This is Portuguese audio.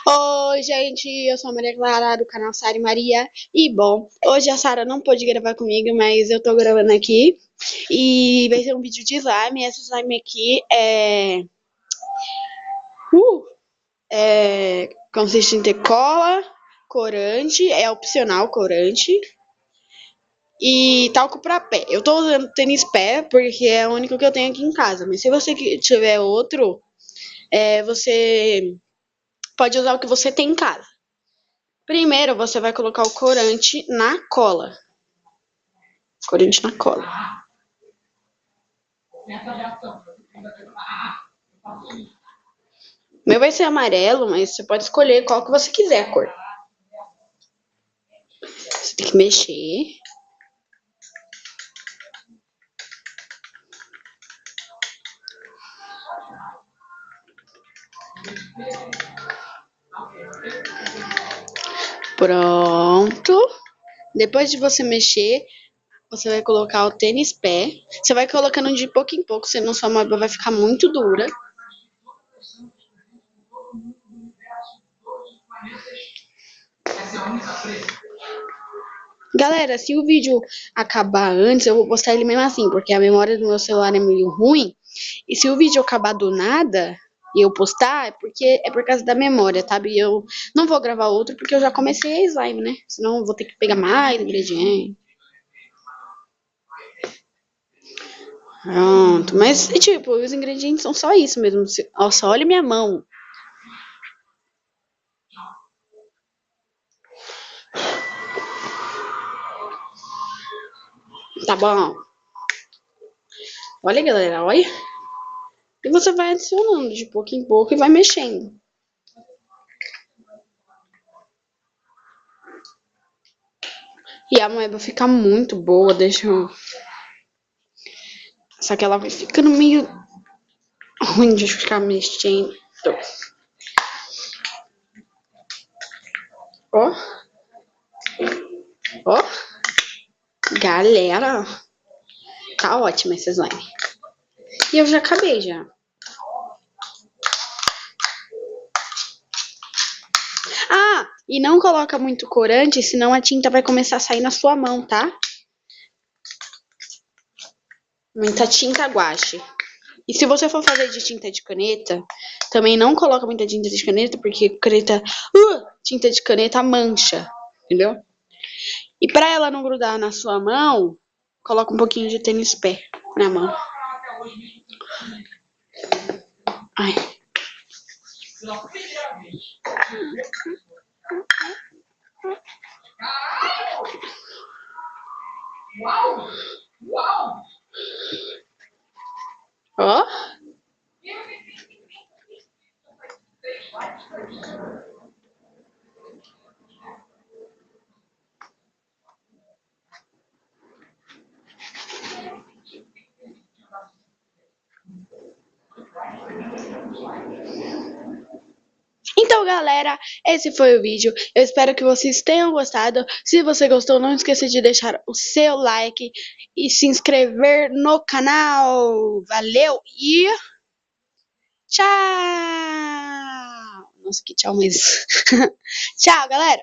Oi, gente, eu sou a Maria Clara do canal Sara e Maria. E bom, hoje a Sara não pôde gravar comigo, mas eu tô gravando aqui. E vai ser um vídeo de slime. Esse slime aqui consiste em ter cola, corante, é opcional corante. E talco pra pé. Eu tô usando tênis pé porque é o único que eu tenho aqui em casa. Mas se você tiver outro, você pode usar o que você tem em casa. Primeiro, você vai colocar o corante na cola. Corante na cola. O meu vai ser amarelo, mas você pode escolher qual que você quiser a cor. Você tem que mexer. Pronto. Depois de você mexer, você vai colocar o tênis pé. Você vai colocando de pouco em pouco, senão sua moeba vai ficar muito dura. Galera, se o vídeo acabar antes, eu vou postar ele mesmo assim, porque a memória do meu celular é meio ruim. E se o vídeo acabar do nada e eu postar, é por causa da memória, sabe? E eu não vou gravar outro porque eu já comecei a slime, né? Senão eu vou ter que pegar mais ingredientes. Pronto, mas tipo, os ingredientes são só isso mesmo. Nossa, olha minha mão. Tá bom. Olha, galera, olha. E você vai adicionando de pouco em pouco e vai mexendo. E a moeba fica muito boa, deixa eu... Só que ela vai ficando meio ruim de ficar mexendo. Ó. Ó. Galera. Tá ótimo esse slime. E eu já acabei já. Ah, e não coloca muito corante, senão a tinta vai começar a sair na sua mão, tá? Muita tinta guache. E se você for fazer de tinta de caneta, também não coloca muita tinta de caneta, porque tinta de caneta mancha, entendeu? E pra ela não grudar na sua mão, coloca um pouquinho de tênis pé na mão. Ai. Ó. Então, galera, esse foi o vídeo. Eu espero que vocês tenham gostado. Se você gostou, não esqueça de deixar o seu like e se inscrever no canal. Valeu e tchau! Nossa, que tchau mesmo. Tchau, galera!